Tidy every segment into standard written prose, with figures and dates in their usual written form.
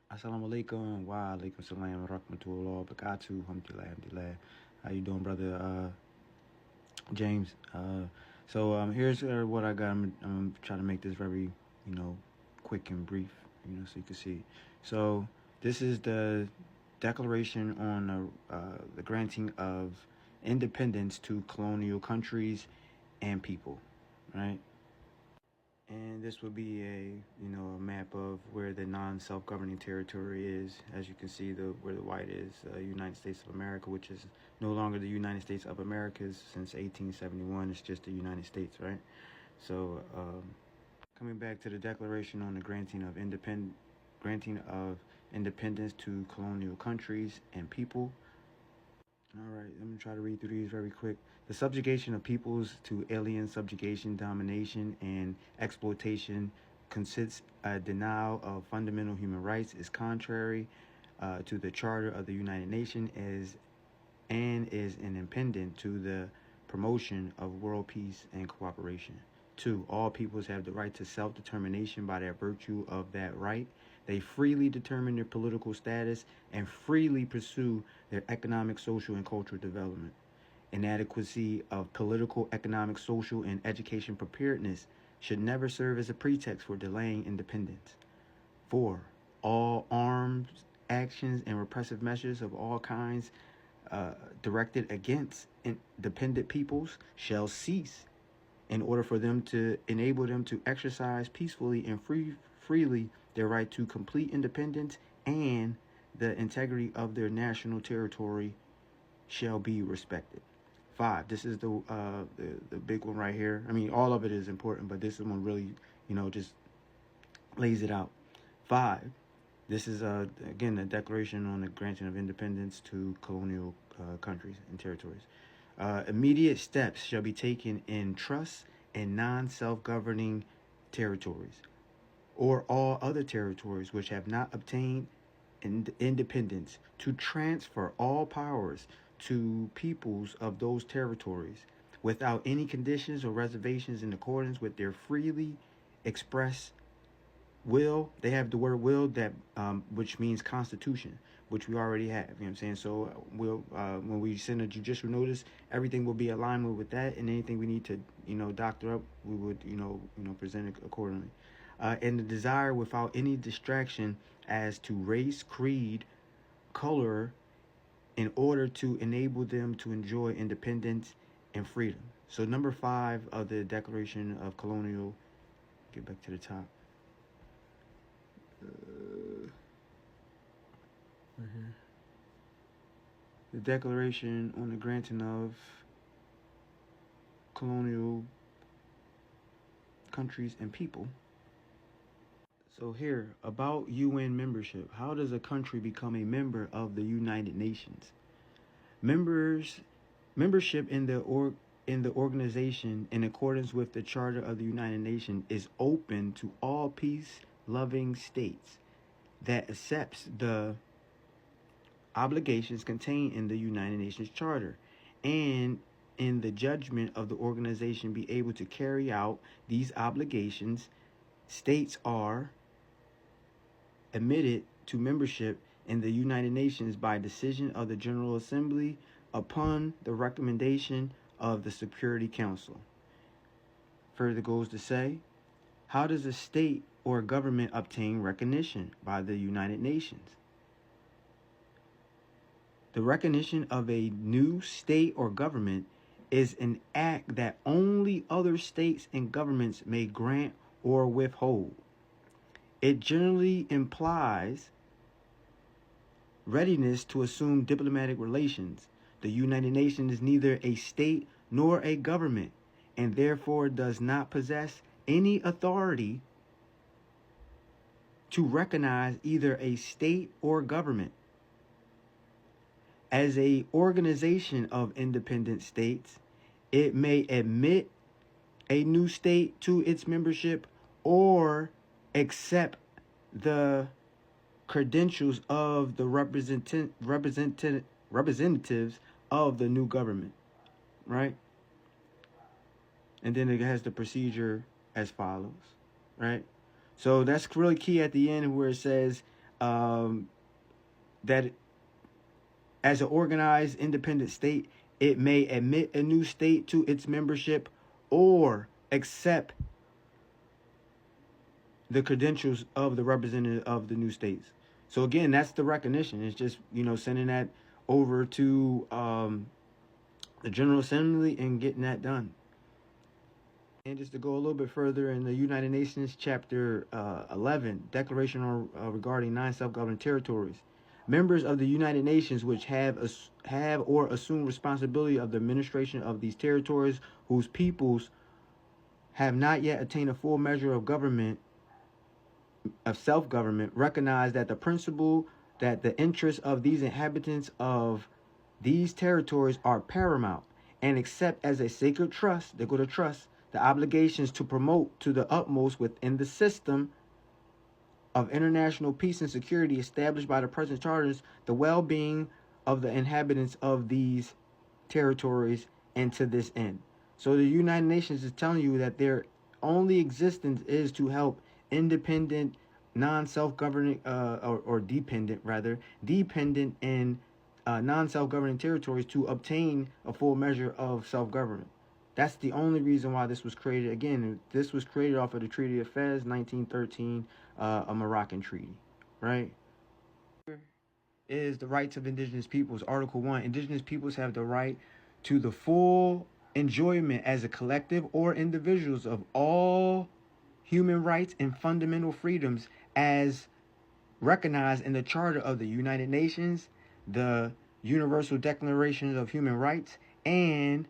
Assalamu alaikum wa alaikum salam rahmatullah barakatuh. Alhamdulillah. How you doing, brother James? Here's what I got. I'm trying to make this very, quick and brief, so you can see. So this is the declaration on the granting of independence to colonial countries and people, right? And this would be a map of where the non-self-governing territory is. As you can see, where the white is, United States of America, which is no longer the United States of Americas since 1871. It's just the United States, right? So, coming back to the Declaration on the granting of independence to colonial countries and people. All right, let me try to read through these very quick. The subjugation of peoples to alien subjugation, domination, and exploitation consists a denial of fundamental human rights, is contrary to the Charter of the United Nations, and is an impediment to the promotion of world peace and cooperation. 2. All peoples have the right to self-determination by their virtue of that right. They freely determine their political status and freely pursue their economic, social, and cultural development. Inadequacy of political, economic, social, and education preparedness should never serve as a pretext for delaying independence. 4. All arms, actions, and repressive measures of all kinds directed against dependent peoples shall cease in order for them to enable them to exercise peacefully and freely their right to complete independence, and the integrity of their national territory shall be respected. 5. This is the big one right here. I mean, all of it is important, but this one really, just lays it out. 5. This is again the Declaration on the Granting of Independence to colonial countries and territories. Immediate steps shall be taken in trusts and non-self-governing territories, or all other territories which have not obtained independence, to transfer all powers to peoples of those territories without any conditions or reservations in accordance with their freely expressed will. They have the word will, that which means constitution, which we already have. You know what I'm saying? So when we send a judicial notice, everything will be alignment with that, and anything we need to doctor up, we would present it accordingly. And the desire without any distraction as to race, creed, color, in order to enable them to enjoy independence and freedom. So number 5 of the Declaration of Colonial, get back to the top. Right here. The Declaration on the Granting of Colonial Countries and People. So here, about UN membership. How does a country become a member of the United Nations? Membership in the organization, in accordance with the Charter of the United Nations, is open to all peace-loving states that accepts the obligations contained in the United Nations Charter, and in the judgment of the organization be able to carry out these obligations. States are admitted to membership in the United Nations by decision of the General Assembly upon the recommendation of the Security Council. Further goes to say, how does a state or government obtain recognition by the United Nations? The recognition of a new state or government is an act that only other states and governments may grant or withhold. It generally implies readiness to assume diplomatic relations. The United Nations is neither a state nor a government, and therefore does not possess any authority to recognize either a state or government. As an organization of independent states, it may admit a new state to its membership or accept the credentials of the representatives of the new government, right? And then it has the procedure as follows, right? So that's really key at the end, where it says that as an organized independent state, it may admit a new state to its membership or accept the credentials of the representative of the new states. So again, that's the recognition. It's just, sending that over to the General Assembly and getting that done. And just to go a little bit further, in the United Nations Chapter 11, Declaration regarding 9 self-governing territories, members of the United Nations which have or assume responsibility of the administration of these territories, whose peoples have not yet attained a full measure of self-government, recognize that the principle that the interests of these inhabitants of these territories are paramount, and accept as a sacred trust, they go to trust, the obligations to promote to the utmost within the system of international peace and security established by the present charters the well-being of the inhabitants of these territories, and to this end. So the United Nations is telling you that their only existence is to help independent, non-self-governing, or dependent and non-self-governing territories to obtain a full measure of self-government. That's the only reason why this was created. Again, this was created off of the Treaty of Fez, 1913, a Moroccan treaty, right? Is the rights of indigenous peoples. Article 1, indigenous peoples have the right to the full enjoyment as a collective or individuals of all human rights and fundamental freedoms as recognized in the Charter of the United Nations, the Universal Declaration of Human Rights, and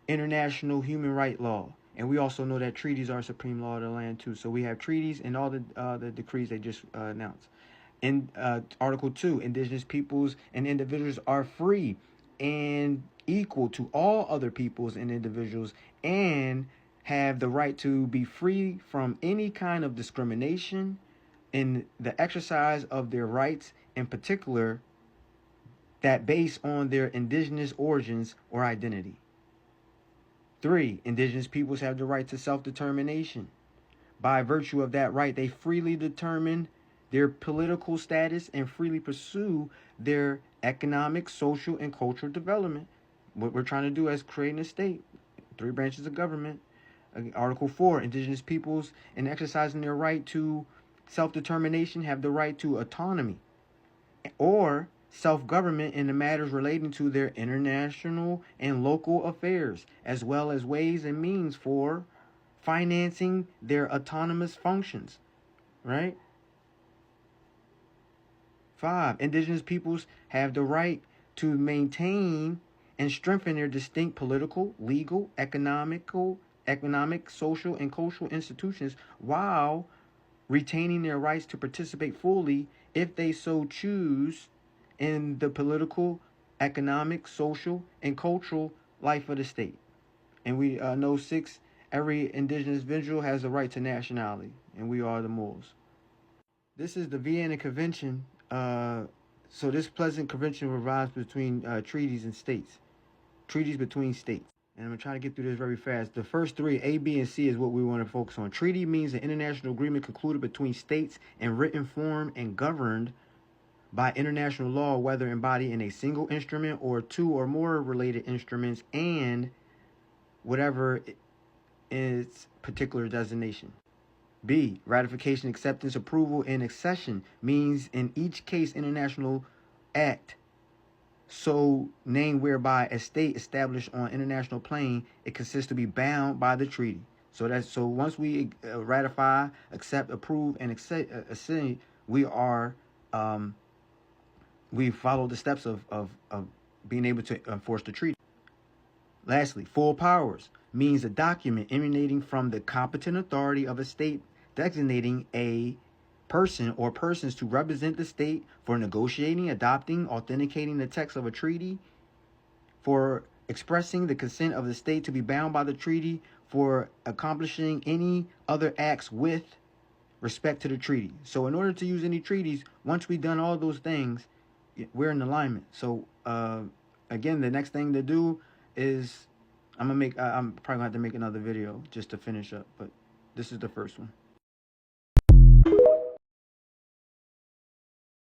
international human right law. And we also know that treaties are supreme law of the land too. So we have treaties and all the decrees they just announced. In Article 2, indigenous peoples and individuals are free and equal to all other peoples and individuals, and have the right to be free from any kind of discrimination in the exercise of their rights, in particular that base on their indigenous origins or identity. 3, indigenous peoples have the right to self-determination. By virtue of that right, they freely determine their political status and freely pursue their economic, social, and cultural development. What we're trying to do is creating a state, 3 branches of government. Article 4, indigenous peoples, in exercising their right to self-determination, have the right to autonomy or self-government in the matters relating to their international and local affairs, as well as ways and means for financing their autonomous functions, right? 5, indigenous peoples have the right to maintain and strengthen their distinct political, legal, economic, social, and cultural institutions while retaining their rights to participate fully, if they so choose, in the political, economic, social, and cultural life of the state. And we know 6, every indigenous individual has a right to nationality, and we are the Moors. This is the Vienna Convention. So this pleasant convention provides between treaties and states. Treaties between states. And I'm going to try to get through this very fast. The first 3, A, B, and C, is what we want to focus on. Treaty means an international agreement concluded between states in written form and governed by international law, whether embodied in a single instrument or 2 or more related instruments, and whatever its particular designation. B, ratification, acceptance, approval, and accession means in each case international act so named whereby a state established on international plane it consists to be bound by the treaty. So once we ratify, accept, approve, and accede, we are we follow the steps of being able to enforce the treaty. Lastly, full powers means a document emanating from the competent authority of a state designating a person or persons to represent the state for negotiating, adopting, authenticating the text of a treaty, for expressing the consent of the state to be bound by the treaty, for accomplishing any other acts with respect to the treaty. So in order to use any treaties, once we've done all those things, we're in alignment. So again, the next thing to do is I'm probably gonna have to make another video just to finish up, but this is the first one.